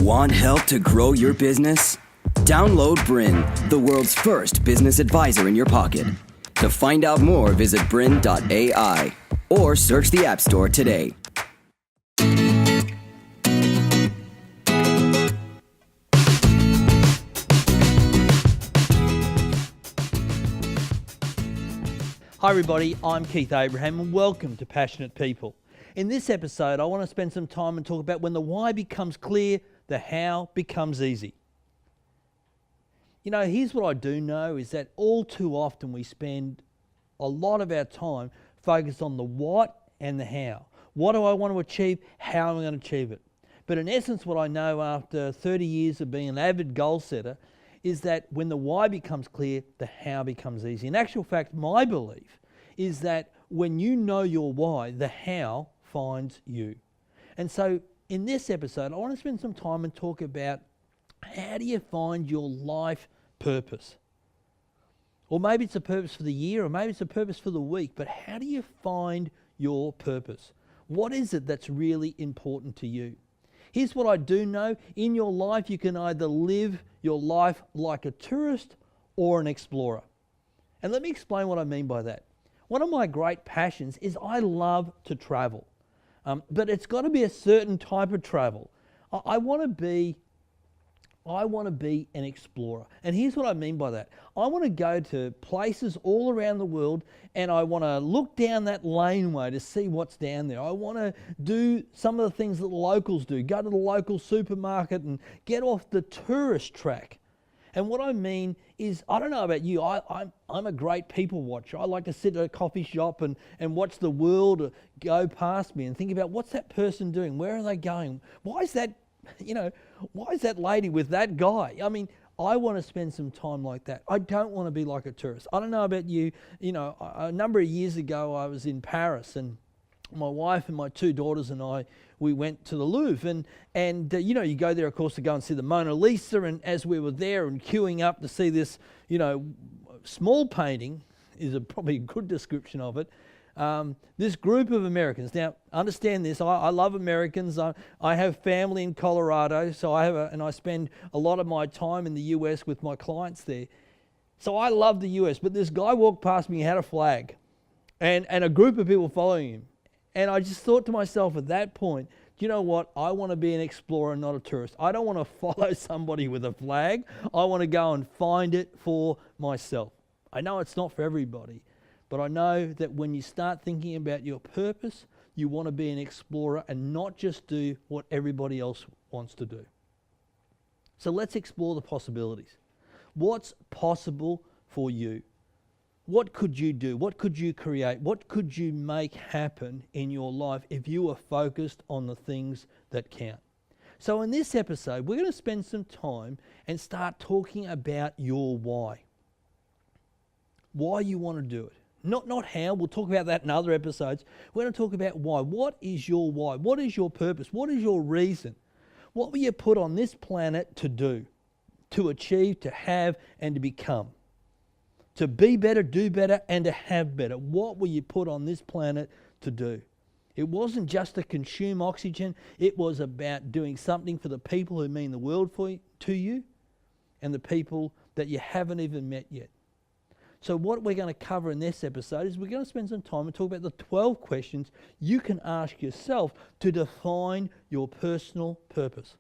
Want help to grow your business? Download BRiN, the world's first business advisor in your pocket. To find out more, visit BRiN.ai or search the App Store today. Hi everybody, I'm Keith Abraham and welcome to Passionate People. In this episode, I want to spend some time and talk about when the why becomes clear, the how becomes easy. You know, here's what I do know is that all too often we spend a lot of our time focused on the what and the how. What do I want to achieve? How am I going to achieve it? But in essence, what I know after 30 years of being an avid goal setter is that when the why becomes clear, the how becomes easy. In actual fact, my belief is that when you know your why, the how finds you. And so in this episode, I want to spend some time and talk about how do you find your life purpose? Or maybe it's a purpose for the year, or maybe it's a purpose for the week, but how do you find your purpose? What is it that's really important to you? Here's what I do know. In your life, you can either live your life like a tourist or an explorer. And let me explain what I mean by that. One of my great passions is I love to travel. But it's got to be a certain type of travel. I want to be an explorer. And here's what I mean by that. I want to go to places all around the world and I want to look down that laneway to see what's down there. I want to do some of the things that the locals do. Go to the local supermarket and get off the tourist track. And what I mean is, I don't know about you, I'm a great people watcher. I like to sit at a coffee shop and watch the world go past me and think about what's that person doing? Where are they going? Why is that lady with that guy? I mean, I want to spend some time like that. I don't want to be like a tourist. I don't know about you. You know, a number of years ago, I was in Paris and my wife and my two daughters and I, we went to the Louvre and you know, you go there, of course, to go and see the Mona Lisa. And as we were there and queuing up to see this, you know, small painting is probably a good description of it. This group of Americans. Now, understand this. I love Americans. I have family in Colorado, so I spend a lot of my time in the US with my clients there. So I love the US. But this guy walked past me, he had a flag, and a group of people following him. And I just thought to myself at that point, do you know what? I want to be an explorer, not a tourist. I don't want to follow somebody with a flag. I want to go and find it for myself. I know it's not for everybody, but I know that when you start thinking about your purpose, you want to be an explorer and not just do what everybody else wants to do. So let's explore the possibilities. What's possible for you? What could you do? What could you create? What could you make happen in your life if you were focused on the things that count? So in this episode, we're going to spend some time and start talking about your why. Why you want to do it. Not how. We'll talk about that in other episodes. We're going to talk about why. What is your why? What is your purpose? What is your reason? What were you put on this planet to do, to achieve, to have, and to become? To be better, do better, and to have better. What were you put on this planet to do? It wasn't just to consume oxygen. It was about doing something for the people who mean the world to you and the people that you haven't even met yet. So what we're going to cover in this episode is we're going to spend some time and talk about the 12 questions you can ask yourself to define your personal purpose.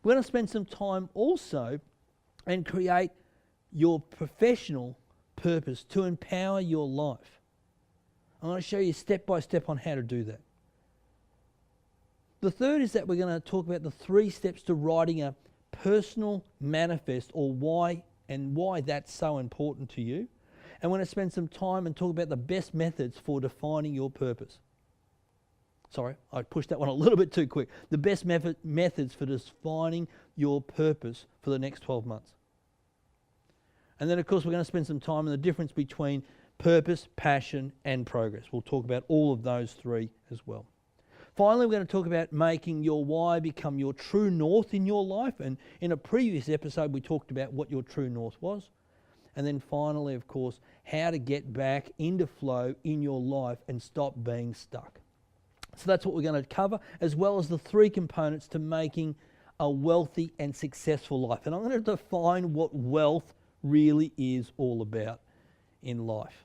We're going to spend some time also and create your professional purpose to empower your life. I'm going to show you step by step on how to do that. The third is that we're going to talk about the 3 steps to writing a personal manifest, or why that's so important to you. And we're going to spend some time and talk about the best methods for defining your purpose. Sorry, I pushed that one a little bit too quick. The best methods for defining your purpose for the next 12 months. And then, of course, we're going to spend some time on the difference between purpose, passion, and progress. We'll talk about all of those 3 as well. Finally, we're going to talk about making your why become your true north in your life. And in a previous episode, we talked about what your true north was. And then finally, of course, how to get back into flow in your life and stop being stuck. So that's what we're going to cover, as well as the 3 components to making a wealthy and successful life. And I'm going to define what wealth really is all about in life.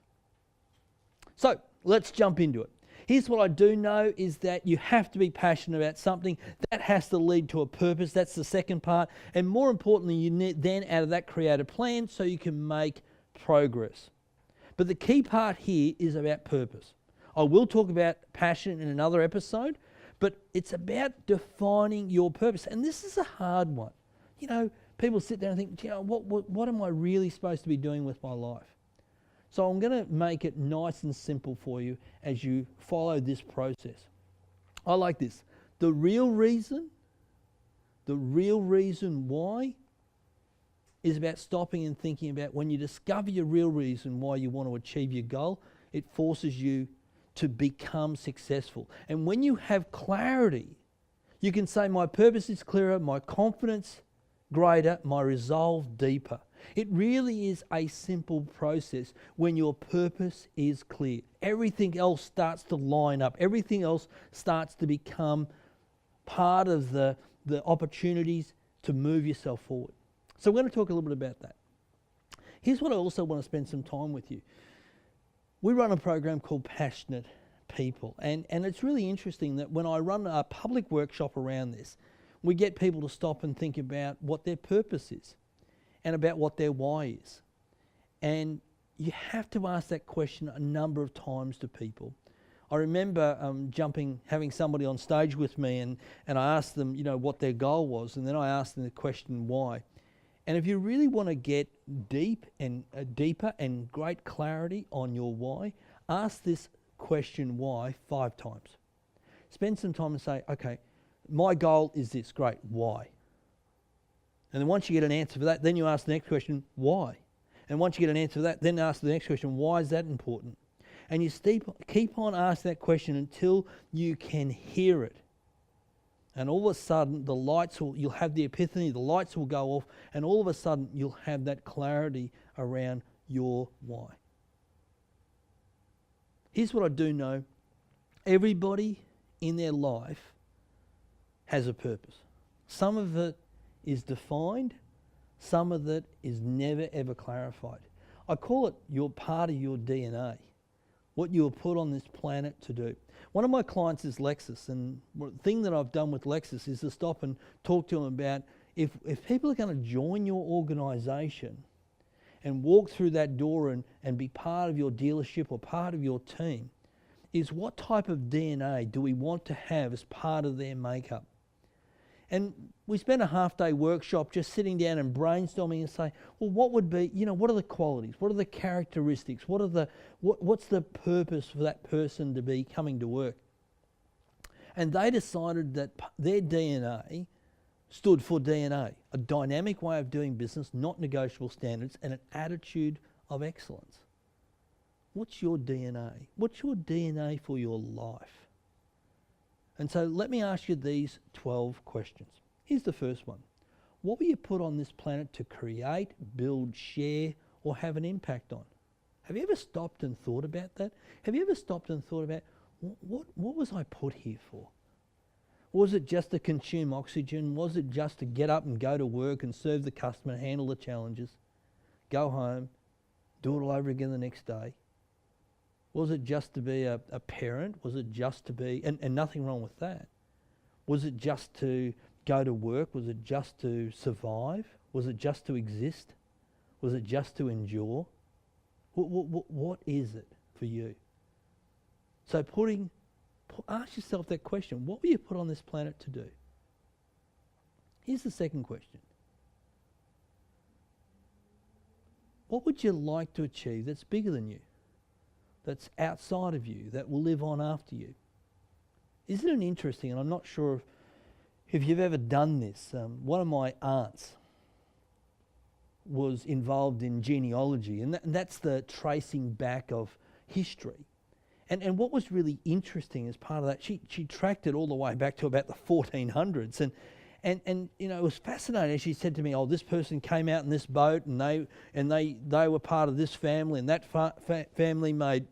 So let's jump into it. Here's what I do know is that you have to be passionate about something. That has to lead to a purpose. That's the second part. And more importantly, you need then out of that create a plan so you can make progress. But the key part here is about purpose. I will talk about passion in another episode, but it's about defining your purpose. And this is a hard one. You know, people sit there and think, you know, what am I really supposed to be doing with my life? So I'm going to make it nice and simple for you as you follow this process. I like this. The real reason why is about stopping and thinking about when you discover your real reason why you want to achieve your goal, it forces you to become successful. And when you have clarity, you can say, my purpose is clearer, my confidence greater, my resolve deeper. It really is a simple process when your purpose is clear. Everything else starts to line up. Everything else starts to become part of the opportunities to move yourself forward. So we're going to talk a little bit about that. Here's what I also want to spend some time with you. We run a program called Passionate People. And it's really interesting that when I run a public workshop around this, we get people to stop and think about what their purpose is and about what their why is. And you have to ask that question a number of times to people. I remember having somebody on stage with me and I asked them, you know, what their goal was, and then I asked them the question why. And if you really want to get deeper and great clarity on your why, ask this question why 5 times. Spend some time and say, okay, my goal is this, great, why? And then once you get an answer for that, then you ask the next question, why? And once you get an answer for that, then ask the next question, why is that important? And you keep on asking that question until you can hear it. And all of a sudden, you'll have the epiphany, the lights will go off, and all of a sudden, you'll have that clarity around your why. Here's what I do know. Everybody in their life has a purpose. Some of it is defined, some of it is never ever clarified. I call it your part of your DNA, what you were put on this planet to do. One of my clients is Lexus, and the thing that I've done with Lexus is to stop and talk to them about if people are going to join your organisation and walk through that door and be part of your dealership or part of your team, is what type of DNA do we want to have as part of their makeup? And we spent a half-day workshop just sitting down and brainstorming and saying, well, what would be, you know, what are the qualities? What are the characteristics? What's the purpose for that person to be coming to work? And they decided that their DNA stood for DNA, a dynamic way of doing business, not negotiable standards, and an attitude of excellence. What's your DNA? What's your DNA for your life? And so let me ask you these 12 questions. Here's the first one. What were you put on this planet to create, build, share, or have an impact on? Have you ever stopped and thought about that? Have you ever stopped and thought about, what was I put here for? Was it just to consume oxygen? Was it just to get up and go to work and serve the customer, handle the challenges, go home, do it all over again the next day? Was it just to be a parent? Was it just to be, and nothing wrong with that. Was it just to go to work? Was it just to survive? Was it just to exist? Was it just to endure? What is it for you? So ask yourself that question. What were you put on this planet to do? Here's the second question. What would you like to achieve that's bigger than you? That's outside of you, that will live on after you? Isn't it interesting? And I'm not sure if you've ever done this. One of my aunts was involved in genealogy, and that's the tracing back of history. And what was really interesting as part of that, she tracked it all the way back to about the 1400s, And it was fascinating. She said to me, "Oh, this person came out in this boat, and they were part of this family, and that family made,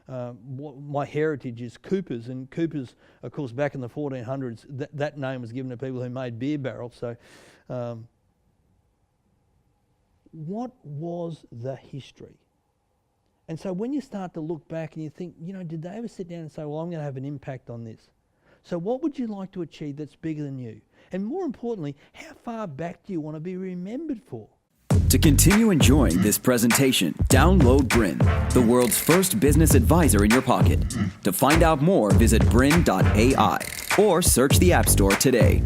my heritage is Coopers, and Coopers, of course, back in the 1400s, that name was given to people who made beer barrels." So, what was the history? And so when you start to look back and you think, did they ever sit down and say, well, I'm going to have an impact on this? So what would you like to achieve that's bigger than you? And more importantly, how far back do you want to be remembered for? To continue enjoying this presentation, download BRiN, the world's first business advisor in your pocket. To find out more, visit BRiN.ai or search the App Store today.